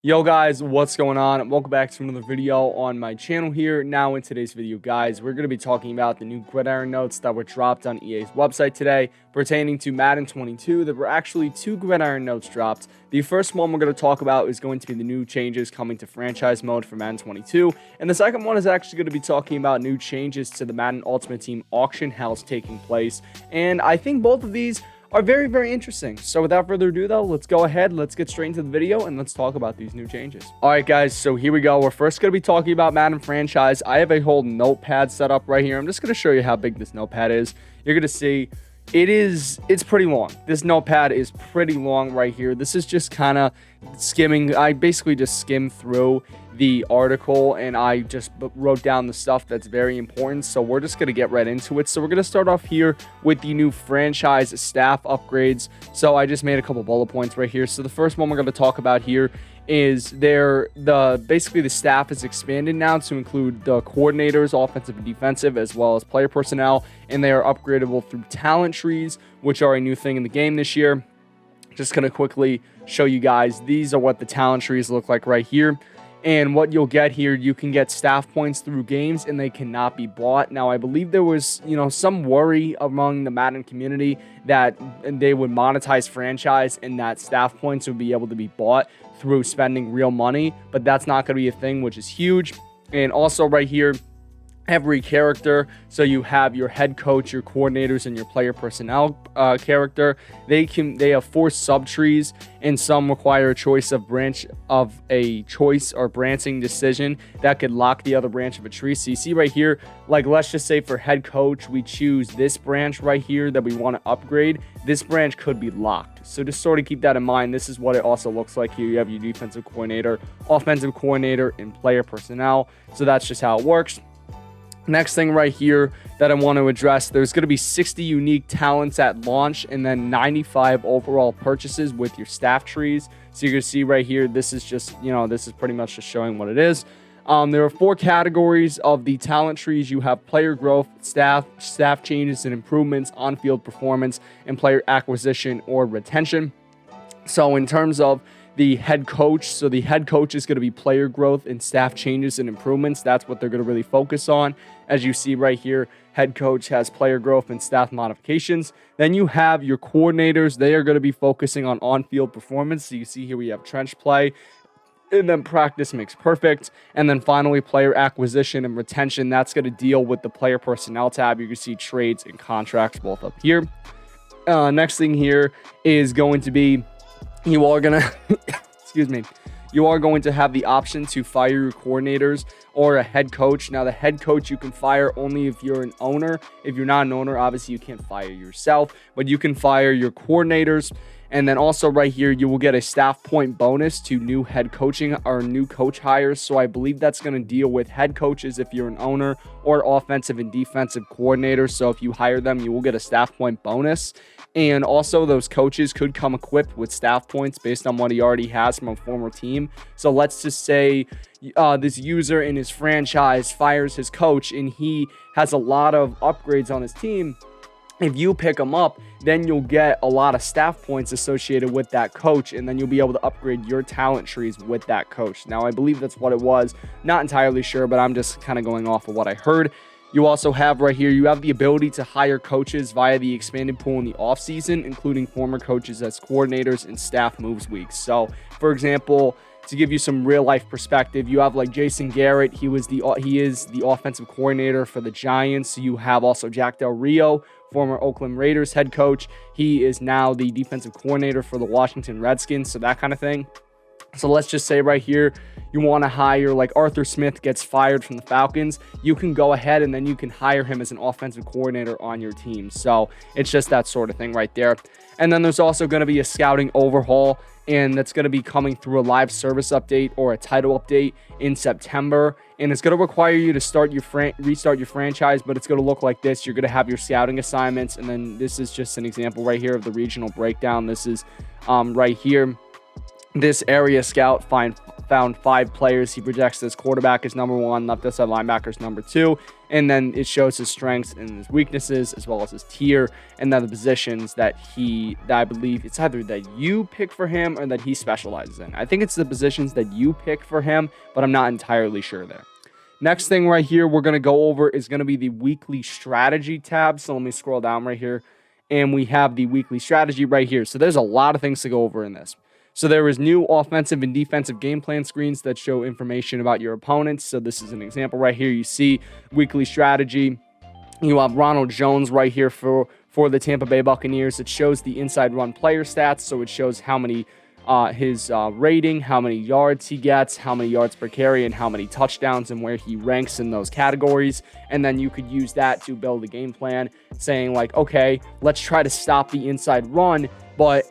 Yo guys, what's going on? Welcome back to another video on my channel here. Now in today's video, guys, we're going to be talking about the new Gridiron notes that were dropped on EA's website today pertaining to Madden 22. There were actually two Gridiron notes dropped. The first one we're going to talk about is going to be the new changes coming to franchise mode for Madden 22. And the second one is actually going to be talking about new changes to the Madden Ultimate Team auction house taking place. And I think both of these are very interesting. So without further ado though, let's go ahead, let's get straight into the video and let's talk about these new changes. All right guys, so here we go. We're first going to be talking about Madden franchise. I have a whole notepad set up right here. I'm just going to show you how big this notepad is. You're going to see it's pretty long. This notepad is pretty long right here. This is just kind of skimming. I basically just skimmed through the article and I just wrote down the stuff that's very important. So we're just going to get right into it. So we're going to start off here with the new franchise staff upgrades. So I just made a couple bullet points right here. So the first one we're going to talk about here is basically the staff is expanded now to include the coordinators, offensive and defensive, as well as player personnel, and they are upgradable through talent trees, which are a new thing in the game this year. Just going to quickly show you guys, these are what the talent trees look like right here. And what you'll get here, you can get staff points through games and they cannot be bought. Now, I believe there was, some worry among the Madden community that they would monetize franchise and that staff points would be able to be bought through spending real money, but that's not going to be a thing, which is huge. And also right here, every character, so you have your head coach, your coordinators, and your player personnel character, they have 4 sub trees, and some require a choice or branching decision that could lock the other branch of a tree. So you see right here, like let's just say for head coach, we choose this branch right here that we want to upgrade. This branch could be locked, so just sort of keep that in mind. This is what it also looks like here. You have your defensive coordinator, offensive coordinator, and player personnel. So that's just how it works. Next thing right here that I want to address, there's going to be 60 unique talents at launch and then 95 overall purchases with your staff trees. So you can see right here, this is just, this is pretty much just showing what it is. There are 4 categories of the talent trees. You have player growth, staff changes and improvements, on-field performance, and player acquisition or retention. So in terms of the head coach, so the head coach is going to be player growth and staff changes and improvements. That's what they're going to really focus on. As you see right here, head coach has player growth and staff modifications. Then you have your coordinators. They are going to be focusing on-field performance. So you see here we have trench play, and then practice makes perfect. And then finally, player acquisition and retention. That's going to deal with the player personnel tab. You can see trades and contracts both up here. Next thing here is going to be, you are going to you are going to have the option to fire your coordinators or a head coach. Now, the head coach you can fire only if you're an owner. If you're not an owner, obviously you can't fire yourself, but you can fire your coordinators. And then also right here, you will get a staff point bonus to new head coaching or new coach hires. So I believe that's going to deal with head coaches if you're an owner, or offensive and defensive coordinators. So if you hire them, you will get a staff point bonus. And also those coaches could come equipped with staff points based on what he already has from a former team. So let's just say this user in his franchise fires his coach and he has a lot of upgrades on his team. If you pick them up, then you'll get a lot of staff points associated with that coach, and then you'll be able to upgrade your talent trees with that coach. Now, I believe that's what it was. Not entirely sure, but I'm just kind of going off of what I heard. You also have right here, you have the ability to hire coaches via the expanded pool in the offseason, including former coaches as coordinators and staff moves weeks. So, for example, to give you some real life perspective, you have like Jason Garrett. He is the offensive coordinator for the Giants. You have also Jack Del Rio, former Oakland Raiders head coach. He is now the defensive coordinator for the Washington Redskins. So that kind of thing. So let's just say right here, you want to hire, like Arthur Smith gets fired from the Falcons. You can go ahead and then you can hire him as an offensive coordinator on your team. So it's just that sort of thing right there. And then there's also going to be a scouting overhaul, and that's going to be coming through a live service update or a title update in September. And it's going to require you to restart your franchise, but it's going to look like this. You're going to have your scouting assignments, and then this is just an example right here of the regional breakdown. This is right here. This area scout found 5 players. He projects his quarterback as number 1, left outside linebacker is number 2, and then it shows his strengths and his weaknesses as well as his tier, and then the positions that I believe it's either that you pick for him or that he specializes in. I think it's the positions that you pick for him, but I'm not entirely sure there. Next thing right here we're going to go over is going to be the weekly strategy tab. So let me scroll down right here, and we have the weekly strategy right here. So there's a lot of things to go over in this. So there is new offensive and defensive game plan screens that show information about your opponents. So this is an example right here. You see weekly strategy. You have Ronald Jones right here for the Tampa Bay Buccaneers. It shows the inside run player stats. So it shows how many his rating, how many yards he gets, how many yards per carry, and how many touchdowns, and where he ranks in those categories. And then you could use that to build a game plan, saying like, okay, let's try to stop the inside run. But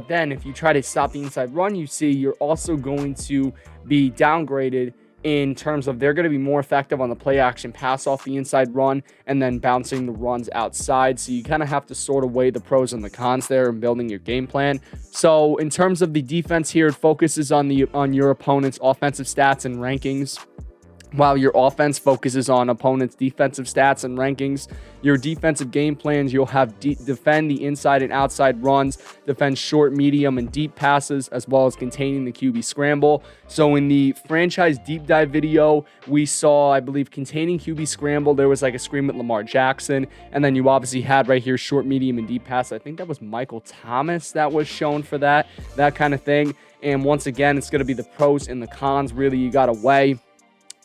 then if you try to stop the inside run, you see you're also going to be downgraded in terms of they're going to be more effective on the play action pass off the inside run and then bouncing the runs outside. So you kind of have to sort of weigh the pros and the cons there in building your game plan. So in terms of the defense here, it focuses on your opponent's offensive stats and rankings, while your offense focuses on opponent's defensive stats and rankings. Your defensive game plans, you'll have defend the inside and outside runs, defend short, medium, and deep passes, as well as containing the QB scramble. So in the franchise deep dive video, we saw, I believe, containing QB scramble. There was like a screen with Lamar Jackson, and then you obviously had right here short, medium, and deep pass. I think that was Michael Thomas that was shown for that kind of thing. And once again, it's going to be the pros and the cons. Really, you got to weigh.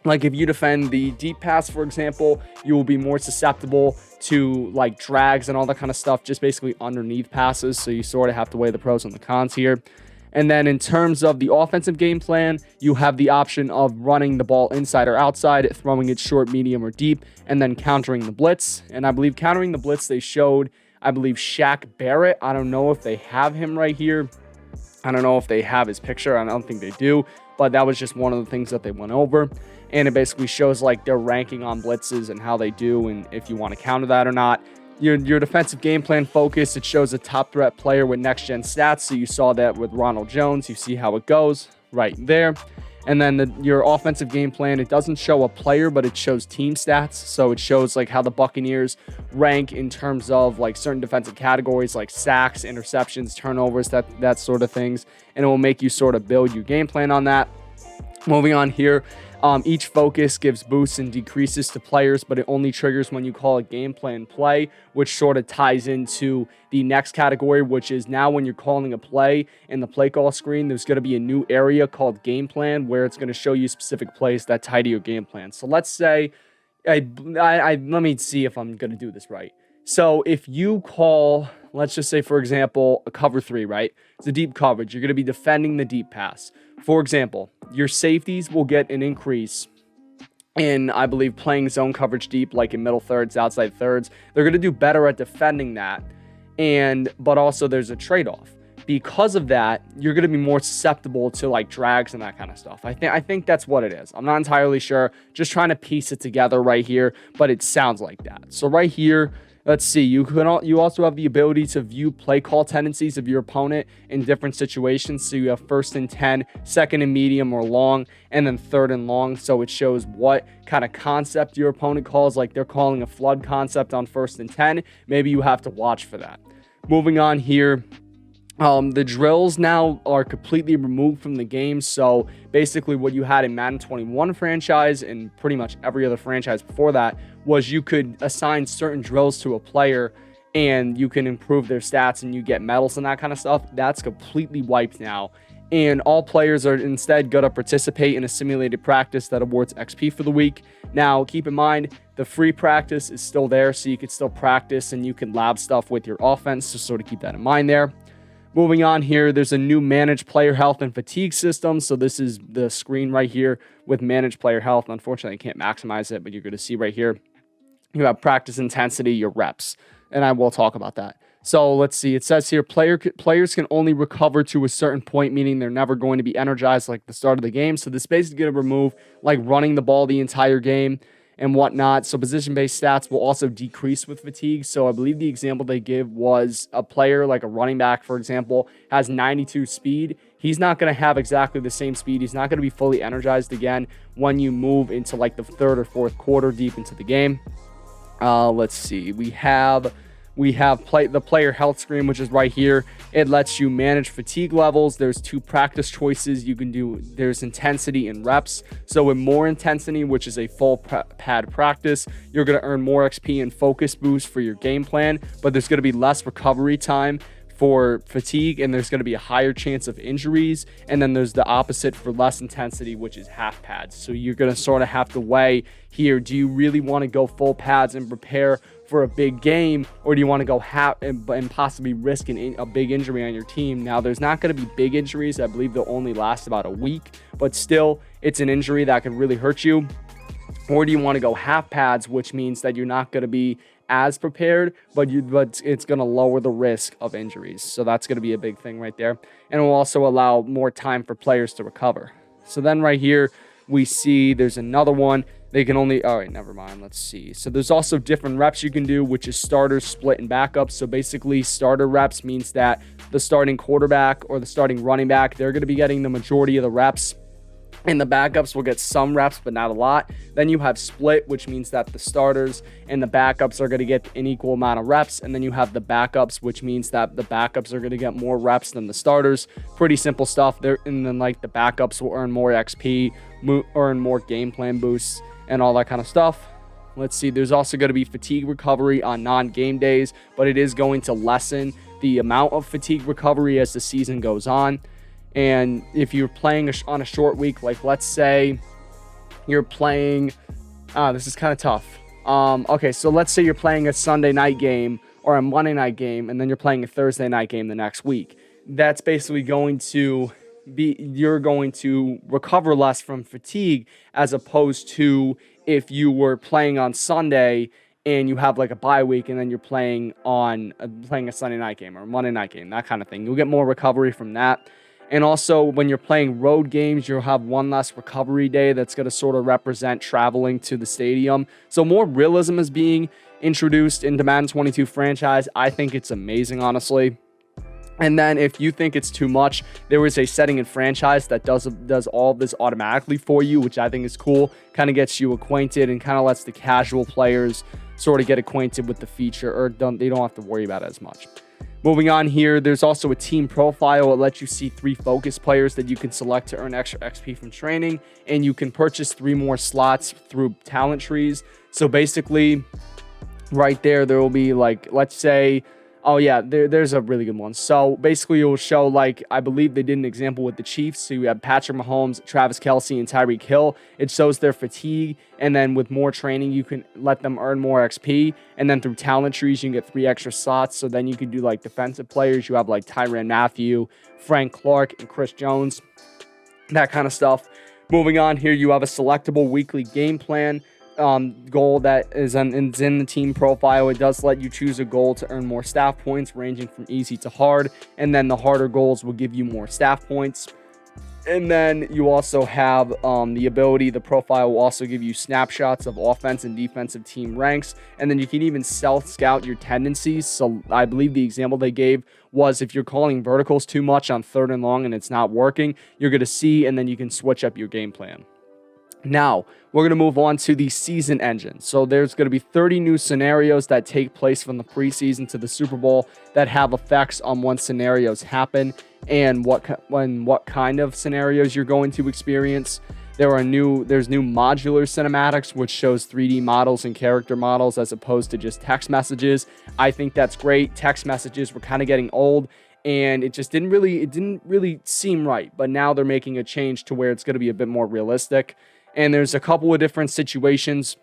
Like if you defend the deep pass, for example, you will be more susceptible to like drags and all that kind of stuff, just basically underneath passes. So you sort of have to weigh the pros and the cons here. And then in terms of the offensive game plan, you have the option of running the ball inside or outside, throwing it short, medium, or deep, and then countering the blitz. And I believe countering the blitz, they showed, I believe, Shaq Barrett. I don't know if they have him right here. I don't know if they have his picture. I don't think they do. But that was just one of the things that they went over. And it basically shows like their ranking on blitzes and how they do, and if you want to counter that or not. Your defensive game plan focus, it shows a top threat player with next gen stats. So you saw that with Ronald Jones. You see how it goes right there. And then your offensive game plan, it doesn't show a player, but it shows team stats. So it shows like how the Buccaneers rank in terms of like certain defensive categories like sacks, interceptions, turnovers, that sort of things. And it will make you sort of build your game plan on that. Moving on here, each focus gives boosts and decreases to players, but it only triggers when you call a game plan play, which sort of ties into the next category, which is now when you're calling a play in the play call screen, there's going to be a new area called game plan where it's going to show you specific plays that tie to your game plan. So let's say, let me see if I'm going to do this right. So if you call, let's just say, for example, a cover 3, right? It's a deep coverage. You're going to be defending the deep pass. For example, your safeties will get an increase in, I believe, playing zone coverage deep, like in middle thirds, outside thirds. They're going to do better at defending that. But also there's a trade-off. Because of that, you're going to be more susceptible to like drags and that kind of stuff. I think that's what it is. I'm not entirely sure. Just trying to piece it together right here, but it sounds like that. So right here, let's see, you also have the ability to view play call tendencies of your opponent in different situations. So you have 1st and 10, 2nd and medium or long, and then 3rd and long. So it shows what kind of concept your opponent calls. Like they're calling a flood concept on 1st and 10. Maybe you have to watch for that. Moving on here. The drills now are completely removed from the game. So basically what you had in Madden 21 franchise and pretty much every other franchise before that was you could assign certain drills to a player and you can improve their stats and you get medals and that kind of stuff. That's completely wiped now. And all players are instead going to participate in a simulated practice that awards XP for the week. Now, keep in mind, the free practice is still there, so you can still practice and you can lab stuff with your offense. So sort of keep that in mind there. Moving on here, there's a new managed player health and fatigue system. So this is the screen right here with managed player health. Unfortunately, I can't maximize it, but you're going to see right here. You have practice intensity, your reps, and I will talk about that. So let's see. It says here, players can only recover to a certain point, meaning they're never going to be energized like the start of the game. So this basically going to remove like running the ball the entire game and whatnot. So position-based stats will also decrease with fatigue. So I believe the example they give was a player like a running back, for example, has 92 speed. he's not going to have exactly the same speed. He's not going to be fully energized again when you move into like the third or fourth quarter deep into the game. Let's see. We have the player health screen, which is right here. It lets you manage fatigue levels. There's 2 practice choices you can do. There's intensity and reps. So with more intensity, which is a full pad practice, you're going to earn more XP and focus boost for your game plan, but there's going to be less recovery time for fatigue, and there's going to be a higher chance of injuries. And then there's the opposite for less intensity, which is half pads. So you're going to sort of have to weigh here, do you really want to go full pads and prepare for a big game, or do you want to go half and possibly risk a big injury on your team? Now, there's not going to be big injuries. I believe they'll only last about a week, but still, it's an injury that could really hurt you. Or do you want to go half pads, which means that you're not going to be as prepared, but it's going to lower the risk of injuries. So that's going to be a big thing right there. And it will also allow more time for players to recover. So then right here, we see there's another one. They can only, all right, never mind. Let's see. So there's also different reps you can do, which is starters, split, and backups. So basically, starter reps means that the starting quarterback or the starting running back, they're going to be getting the majority of the reps. And the backups will get some reps, but not a lot. Then you have split, which means that the starters and the backups are going to get an equal amount of reps. And then you have the backups, which means that the backups are going to get more reps than the starters. Pretty simple stuff there. And then like the backups will earn more XP, earn more game plan boosts, and all that kind of stuff. Let's see. There's also going to be fatigue recovery on non-game days, but it is going to lessen the amount of fatigue recovery as the season goes on. And if you're playing on a short week, like let's say you're playing, this is kind of tough. Okay, so let's say you're playing a Sunday night game or a Monday night game, and then you're playing a Thursday night game the next week. That's basically going to be, you're going to recover less from fatigue as opposed to if you were playing on Sunday and you have like a bye week and then you're playing a Sunday night game or a Monday night game, that kind of thing. You'll get more recovery from that. And also, when you're playing road games, you'll have one less recovery day that's going to sort of represent traveling to the stadium. So more realism is being introduced into Madden 22 franchise. I think it's amazing, honestly. And then if you think it's too much, there is a setting in franchise that does all of this automatically for you, which I think is cool. Kind of gets you acquainted and kind of lets the casual players sort of get acquainted with the feature, or they don't have to worry about it as much. Moving on here, there's also a team profile. It lets you see 3 focus players that you can select to earn extra XP from training, and you can purchase 3 more slots through talent trees. So basically, right there will be like, let's say, oh yeah, there's a really good one. So basically, it will show, like, I believe they did an example with the Chiefs. So you have Patrick Mahomes, Travis Kelce, and Tyreek Hill. It shows their fatigue, and then with more training, you can let them earn more XP. And then through talent trees, you can get 3 extra slots. So then you can do like defensive players. You have like Tyrann Mathieu, Frank Clark, and Chris Jones, that kind of stuff. Moving on here, you have a selectable weekly game plan goal that is in the team profile. It does let you choose a goal to earn more staff points, ranging from easy to hard, and then the harder goals will give you more staff points. And then you also have the ability, the profile will also give you snapshots of offense and defensive team ranks, and then you can even self-scout your tendencies. So I believe the example they gave was if you're calling verticals too much on 3rd and long and it's not working, you're going to see, and then you can switch up your game plan. Now, we're going to move on to the season engine. So there's going to be 30 new scenarios that take place from the preseason to the Super Bowl that have effects on when scenarios happen and what kind of scenarios you're going to experience. There's new modular cinematics, which shows 3D models and character models as opposed to just text messages. I think that's great. Text messages were kind of getting old, and it didn't really seem right. But now they're making a change to where it's going to be a bit more realistic. And there's a couple of different situations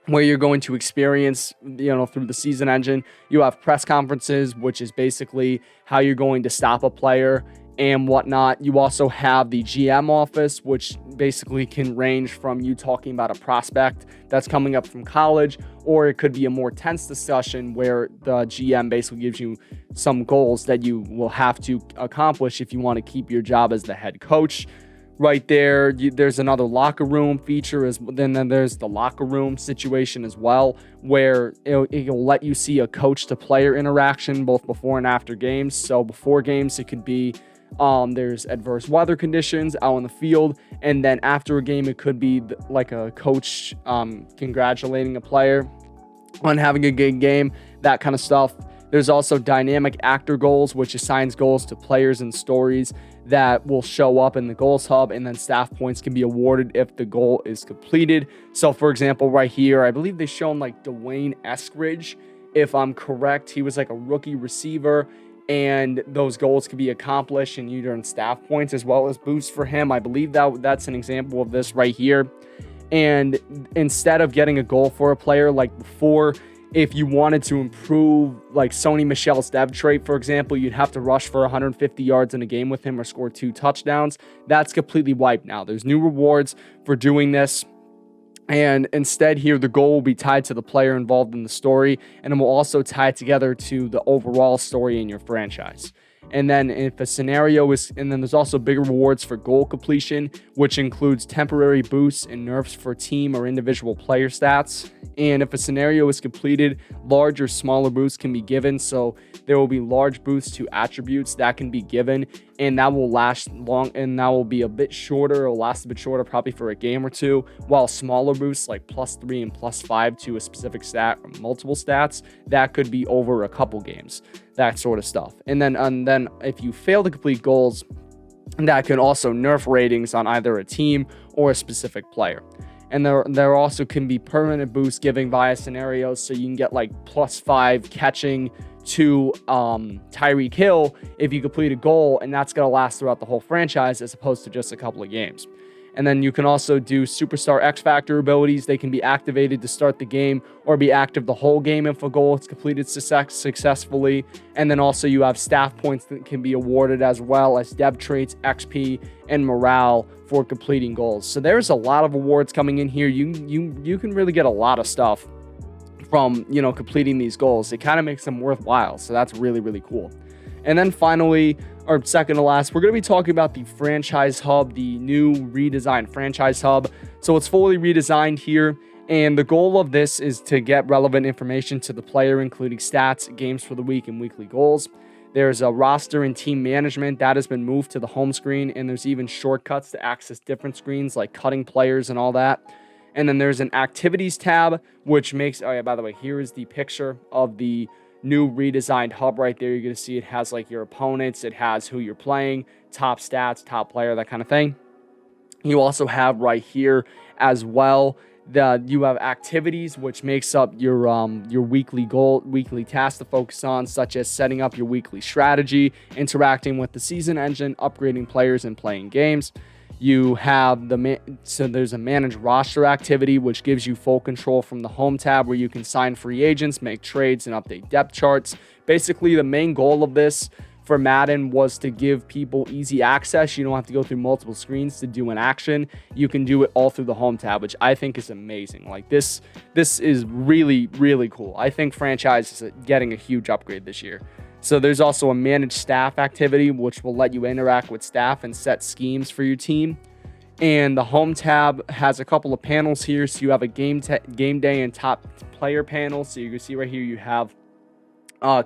where you're going to experience, through the season engine. You have press conferences, which is basically how you're going to stop a player and whatnot. You also have the GM office, which basically can range from you talking about a prospect that's coming up from college, or it could be a more tense discussion where the GM basically gives you some goals that you will have to accomplish if you want to keep your job as the head coach. Right there, there's another locker room feature, then there's the locker room situation as well, where it'll let you see a coach to player interaction both before and after games. So before games, it could be There's adverse weather conditions out on the field. And then after a game, it could be like a coach congratulating a player on having a good game, that kind of stuff. There's also dynamic actor goals, which assigns goals to players and stories that will show up in the goals hub, and then staff points can be awarded if the goal is completed. So for example, right here, I believe they shown like Dwayne Eskridge. If I'm correct, he was like a rookie receiver, and those goals can be accomplished, and you earn staff points as well as boosts for him. I believe that's an example of this right here. And instead of getting a goal for a player like before, if you wanted to improve like Sony Michel's dev trait, for example, you'd have to rush for 150 yards in a game with him or score 2 touchdowns. That's completely wiped now. There's new rewards for doing this. And instead here, the goal will be tied to the player involved in the story, and it will also tie it together to the overall story in your franchise. And then if a scenario is, and then there's also bigger rewards for goal completion, which includes temporary boosts and nerfs for team or individual player stats. And if a scenario is completed, large or smaller boosts can be given. So there will be large boosts to attributes that can be given, and that will last long, and that will be a bit shorter, or last a bit shorter, probably for a game or two, while smaller boosts like +3 and +5 to a specific stat or multiple stats, that could be over a couple games, that sort of stuff. And then if you fail to complete goals, that can also nerf ratings on either a team or a specific player. And there also can be permanent boosts given via scenarios, so you can get like +5 catching to Tyreek Hill if you complete a goal, and that's going to last throughout the whole franchise as opposed to just a couple of games. And then you can also do Superstar X Factor abilities. They can be activated to start the game or be active the whole game if a goal is completed successfully. And then also you have staff points that can be awarded, as well as dev traits, XP, and morale for completing goals. So there's a lot of awards coming in here. You can really get a lot of stuff from, completing these goals. It kind of makes them worthwhile. So that's really, really cool. And then finally, or second to last, we're going to be talking about the franchise hub, the new redesigned franchise hub. So it's fully redesigned here. And the goal of this is to get relevant information to the player, including stats, games for the week, and weekly goals. There's a roster and team management that has been moved to the home screen. And there's even shortcuts to access different screens, like cutting players and all that. And then there's an activities tab, which makes, oh yeah, by the way, here is the picture of the new redesigned hub right there. You're going to see it has like your opponents, it has who you're playing, top stats, top player, that kind of thing. You also have right here as well you have activities, which makes up your weekly tasks to focus on, such as setting up your weekly strategy, interacting with the season engine, upgrading players, and playing games. You have so there's a manage roster activity, which gives you full control from the home tab, where you can sign free agents, make trades, and update depth charts. Basically, the main goal of this for Madden was to give people easy access. You don't have to go through multiple screens to do an action. You can do it all through the home tab, which I think is amazing. Like this is really, really cool. I think franchise is getting a huge upgrade this year. So there's also a managed staff activity, which will let you interact with staff and set schemes for your team. And the home tab has a couple of panels here. So you have a game day and top player panel. So you can see right here you have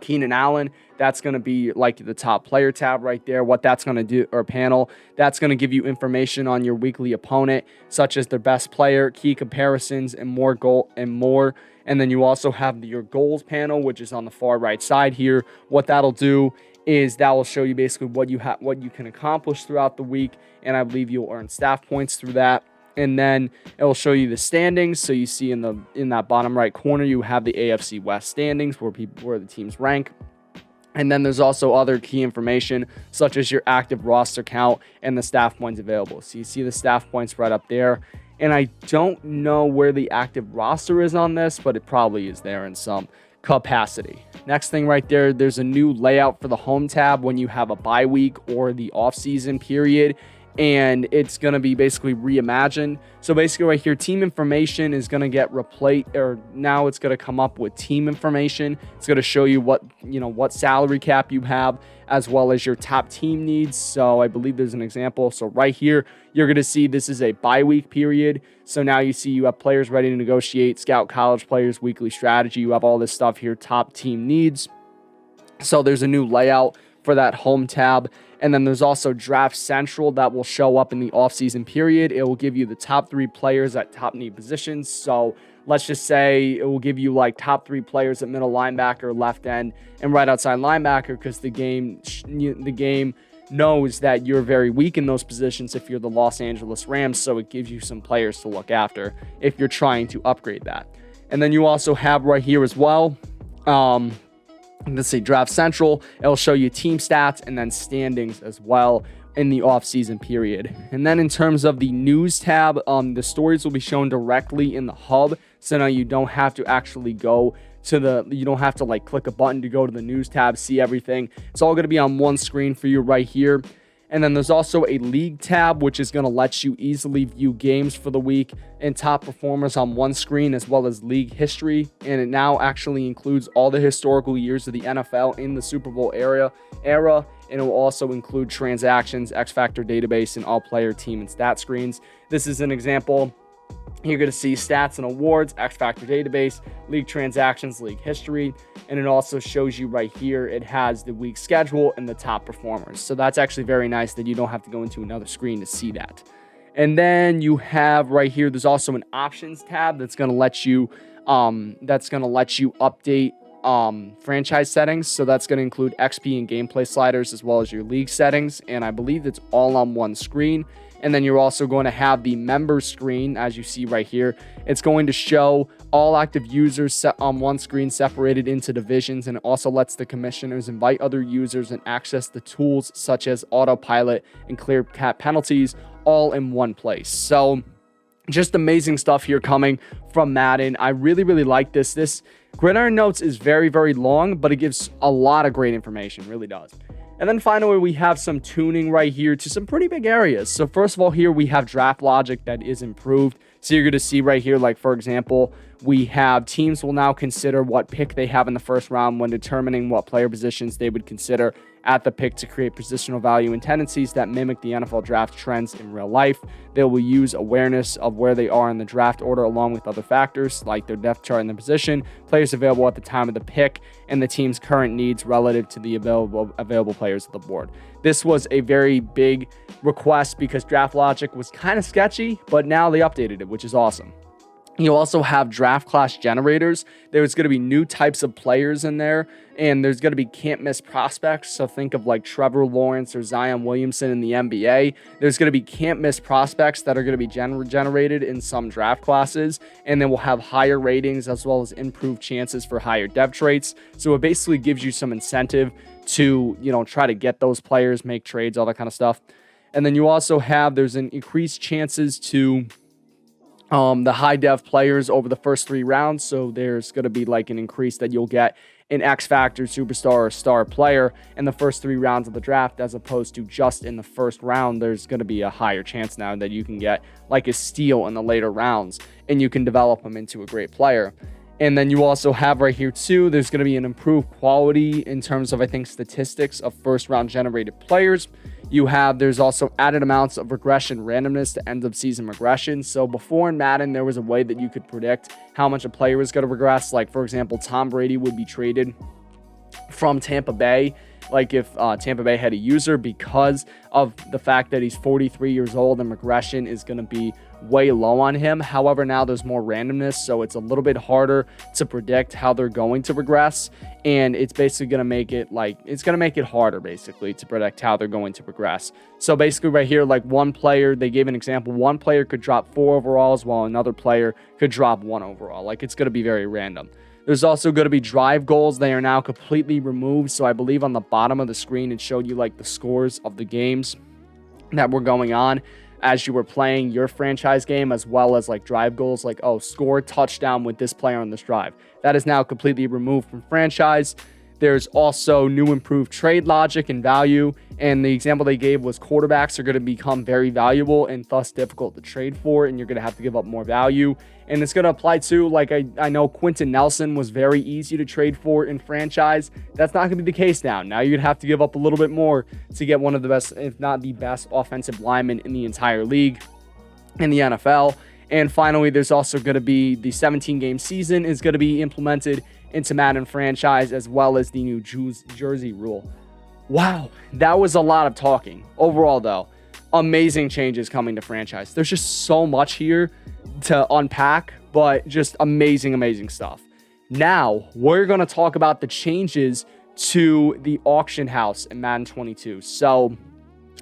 Keenan Allen. That's going to be like the top player tab right there. What that's going to do, or panel, that's going to give you information on your weekly opponent, such as their best player, key comparisons, and more. And then you also have your goals panel, which is on the far right side here. What that'll do is that will show you basically what you can accomplish throughout the week, and I believe you'll earn staff points through that. And then it will show you the standings. So you see in that bottom right corner, you have the AFC West standings where the teams rank. And then there's also other key information, such as your active roster count and the staff points available. So you see the staff points right up there. And I don't know where the active roster is on this, but it probably is there in some capacity. Next thing right there, there's a new layout for the home tab when you have a bye week or the off-season period. And it's going to be basically reimagined. So basically right here, team information is going to get replaced, or now it's going to come up with team information. It's going to show you what salary cap you have, as well as your top team needs. So I believe there's an example. So right here, you're going to see this is a bye week period. So now you have players ready to negotiate, scout college players, weekly strategy. You have all this stuff here, top team needs. So there's a new layout for that home tab. And then there's also Draft Central that will show up in the offseason period. It will give you the top 3 players at top need positions. So let's just say it will give you like top 3 players at middle linebacker, left end, and right outside linebacker, because the game knows that you're very weak in those positions if you're the Los Angeles Rams. So it gives you some players to look after if you're trying to upgrade that. And then you also have right here as well, let's say Draft Central. It'll show you team stats and then standings as well in the off-season period. And then in terms of the news tab, the stories will be shown directly in the hub. So now you don't have to actually go to you don't have to like click a button to go to the news tab, see everything. It's all going to be on one screen for you right here. And then there's also a league tab, which is going to let you easily view games for the week and top performers on one screen, as well as league history. And it now actually includes all the historical years of the NFL in the Super Bowl era. And it will also include transactions, X Factor database, and all player, team, and stat screens. This is an example. You're going to see stats and awards, X Factor database, league transactions, league history, and it also shows you right here, it has the week schedule and the top performers. So that's actually very nice that you don't have to go into another screen to see that. And then you have right here, there's also an options tab that's going to let you update franchise settings. So that's going to include XP and gameplay sliders, as well as your league settings. And I believe it's all on one screen. And then you're also going to have the member screen, as you see right here. It's going to show all active users set on one screen, separated into divisions, and it also lets the commissioners invite other users and access the tools such as autopilot and clear cap penalties all in one place. So just amazing stuff here coming from Madden. I really, really like this. This Gridiron Notes is very, very long, but it gives a lot of great information, really does. And then finally, we have some tuning right here to some pretty big areas. So first of all, here we have draft logic that is improved. So you're going to see right here, like for example, we have teams will now consider what pick they have in the first round when determining what player positions they would consider at the pick to create positional value and tendencies that mimic the NFL draft trends in real life. They will use awareness of where they are in the draft order along with other factors like their depth chart and the position, players available at the time of the pick, and the team's current needs relative to the available players of the board. This was a very big request because draft logic was kind of sketchy, but now they updated it, which is awesome. You also have draft class generators. There's going to be new types of players in there, and there's going to be can't miss prospects. So think of like Trevor Lawrence or Zion Williamson in the NBA. There's going to be can't miss prospects that are going to be generated in some draft classes, and then we'll have higher ratings as well as improved chances for higher depth traits. So it basically gives you some incentive to, try to get those players, make trades, all that kind of stuff. And then you also have, there's an increased chances to the high dev players over the first 3 rounds. So there's going to be like an increase that you'll get an X Factor, superstar, or star player in the first 3 rounds of the draft, as opposed to just in the first round. There's going to be a higher chance now that you can get like a steal in the later rounds, and you can develop them into a great player. And then you also have right here too, there's going to be an improved quality in terms of, I think, statistics of first round generated players. There's also added amounts of regression randomness to end of season regression. So before in Madden, there was a way that you could predict how much a player was going to regress. Like for example, Tom Brady would be traded from Tampa Bay, like if Tampa Bay had a user, because of the fact that he's 43 years old and regression is going to be way low on him. However, now there's more randomness, so it's a little bit harder to predict how they're going to regress, and it's basically going to make it harder basically to predict how they're going to regress. So basically right here, like one player, they gave an example, one player could drop 4 overalls while another player could drop 1 overall. Like it's going to be very random. There's also going to be drive goals. They are now completely removed. So I believe on the bottom of the screen, it showed you like the scores of the games that were going on as you were playing your franchise game, as well as like drive goals, like, oh, score touchdown with this player on this drive. That is now completely removed from franchise. There's also new improved trade logic and value. And the example they gave was quarterbacks are going to become very valuable and thus difficult to trade for, and you're going to have to give up more value. And it's going to apply to, like, I know Quentin Nelson was very easy to trade for in franchise. That's not going to be the case now. Now you're going to have to give up a little bit more to get one of the best, if not the best, offensive linemen in the entire league in the NFL. And finally, there's also going to be the 17-game season is going to be implemented into Madden franchise, as well as the new jersey rule. Wow, that was a lot of talking. Overall, though, amazing changes coming to franchise. There's just so much here to unpack, but just amazing, amazing stuff. Now, we're going to talk about the changes to the auction house in Madden 22. So,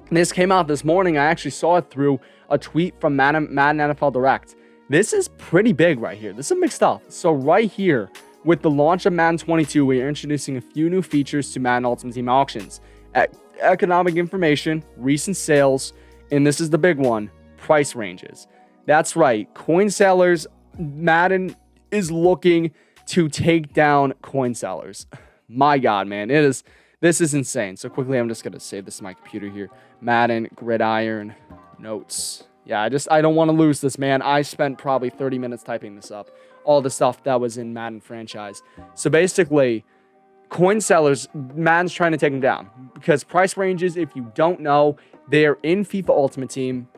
this came out this morning. I actually saw it through a tweet from Madden NFL Direct. This is pretty big right here. This is big stuff. So, right here, with the launch of Madden 22, we are introducing a few new features to Madden Ultimate Team auctions. Economic information, recent sales, and this is the big one, price ranges. That's right. Coin sellers, Madden is looking to take down coin sellers. My God, man, this is insane. So quickly, I'm just going to save this to my computer here. Madden, Gridiron, notes. Yeah, I don't want to lose this, man. I spent probably 30 minutes typing this up. All the stuff that was in Madden franchise. So basically, coin sellers, Madden's trying to take them down. Because price ranges, if you don't know, they're in FIFA Ultimate Team.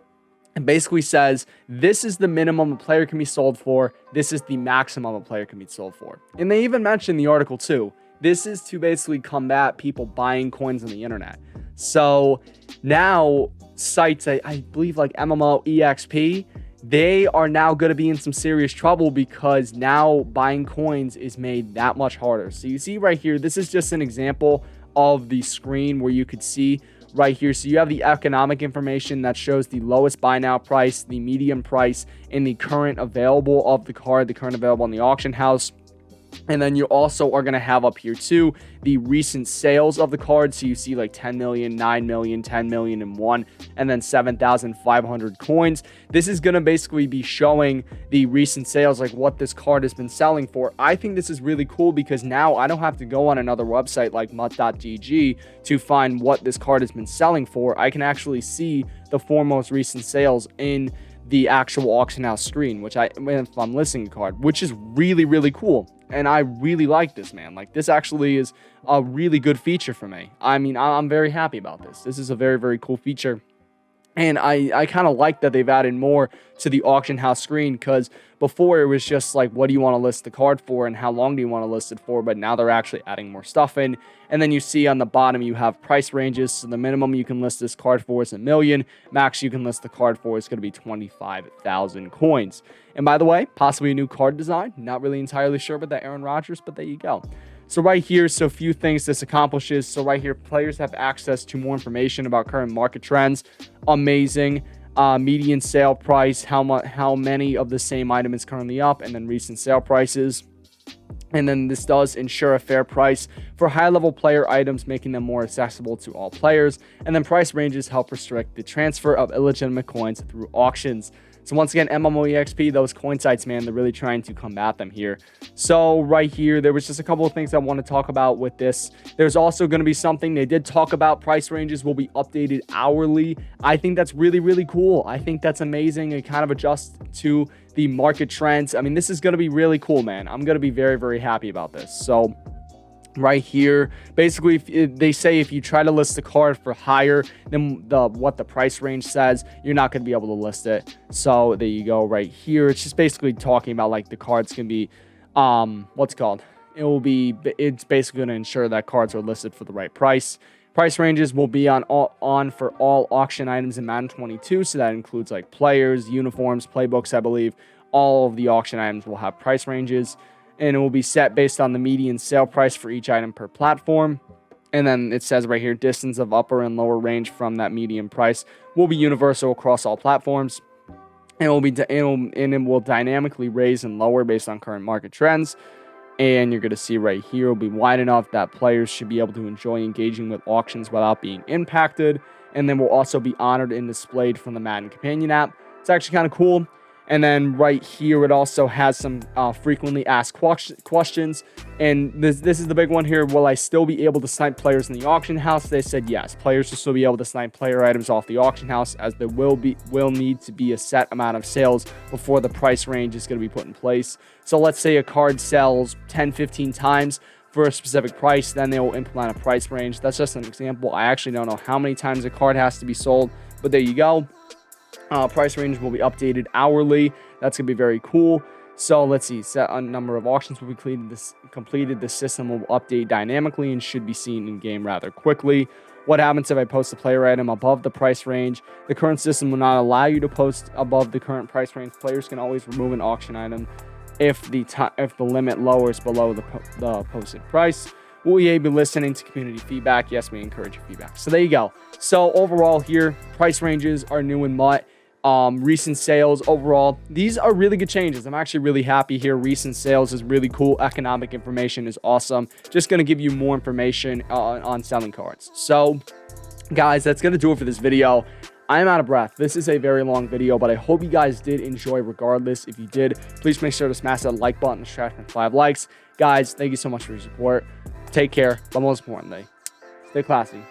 And basically says, this is the minimum a player can be sold for. This is the maximum a player can be sold for. And they even mentioned in the article too. This is to basically combat people buying coins on the internet. So now sites, I believe like MMO, EXP, they are now going to be in some serious trouble because now buying coins is made that much harder. So you see right here, this is just an example of the screen where you could see right here. So you have the economic information that shows the lowest buy now price, the median price, and the current available of the card, the current available in the auction house. And then you also are going to have up here too the recent sales of the card. So you see like 10 million, 9 million, 10 million in one, and then 7,500 coins. This is going to basically be showing the recent sales, like what this card has been selling for. I think this is really cool because now I don't have to go on another website like MUT.gg to find what this card has been selling for. I can actually see the foremost recent sales in the actual auction house screen, if I'm listing a card, which is really, really cool. And I really like this, man. Like, this actually is a really good feature for me. I mean, I'm very happy about this. This is a very, very cool feature. And I kind of like that they've added more to the auction house screen, because before it was just like, what do you want to list the card for and how long do you want to list it for? But now they're actually adding more stuff in. And then you see on the bottom, you have price ranges. So the minimum you can list this card for is 1 million. Max you can list the card for is going to be 25,000 coins. And by the way, possibly a new card design. Not really entirely sure about that, Aaron Rodgers, but there you go. So right here, so a few things this accomplishes. So right here, players have access to more information about current market trends. Amazing. Median sale price, how many of the same item is currently up, and then recent sale prices. And then this does ensure a fair price for high-level player items, making them more accessible to all players. And then price ranges help restrict the transfer of illegitimate coins through auctions. So once again, MMOEXP, those coin sites, man, they're really trying to combat them here. So right here, there was just a couple of things I want to talk about with this. There's also going to be something they did talk about. Price ranges will be updated hourly. I think that's really, really cool. I think that's amazing. It kind of adjusts to the market trends. I mean, this is going to be really cool, man. I'm going to be very, very happy about this. So right here, basically, they say if you try to list the card for higher than what the price range says, you're not going to be able to list it. So there you go right here. It's just basically talking about like the cards can be it's basically going to ensure that cards are listed for the right price. Price ranges will be on for all auction items in Madden 22, so that includes like players, uniforms, playbooks, I believe. All of the auction items will have price ranges, and it will be set based on the median sale price for each item per platform. And then it says right here, distance of upper and lower range from that median price will be universal across all platforms, and it will dynamically raise and lower based on current market trends. And you're going to see right here, it will be wide enough that players should be able to enjoy engaging with auctions without being impacted. And then will also be honored and displayed from the Madden Companion app. It's actually kind of cool. And then right here, it also has some frequently asked questions. And this is the big one here. Will I still be able to snipe players in the auction house? They said yes. Players will still be able to snipe player items off the auction house, as there will need to be a set amount of sales before the price range is going to be put in place. So let's say a card sells 10, 15 times for a specific price, then they will implement a price range. That's just an example. I actually don't know how many times a card has to be sold, but there you go. Price range will be updated hourly. That's going to be very cool. So let's see, set a number of auctions will be completed. The system will update dynamically and should be seen in game rather quickly. What happens if I post a player item above the price range? The current system will not allow you to post above the current price range. Players can always remove an auction item if the limit lowers below the posted price. Will EA be listening to community feedback? Yes, we encourage your feedback. So there you go. So overall here, price ranges are new in MUT. Recent sales overall, these are really good changes. I'm actually really happy here. Recent sales is really cool. Economic information is awesome. Just going to give you more information on selling cards. So guys, that's going to do it for this video. I am out of breath. This is a very long video, but I hope you guys did enjoy regardless. If you did, please make sure to smash that like button and subscribe for 5 likes. Guys, thank you so much for your support. Take care, but most importantly, stay classy.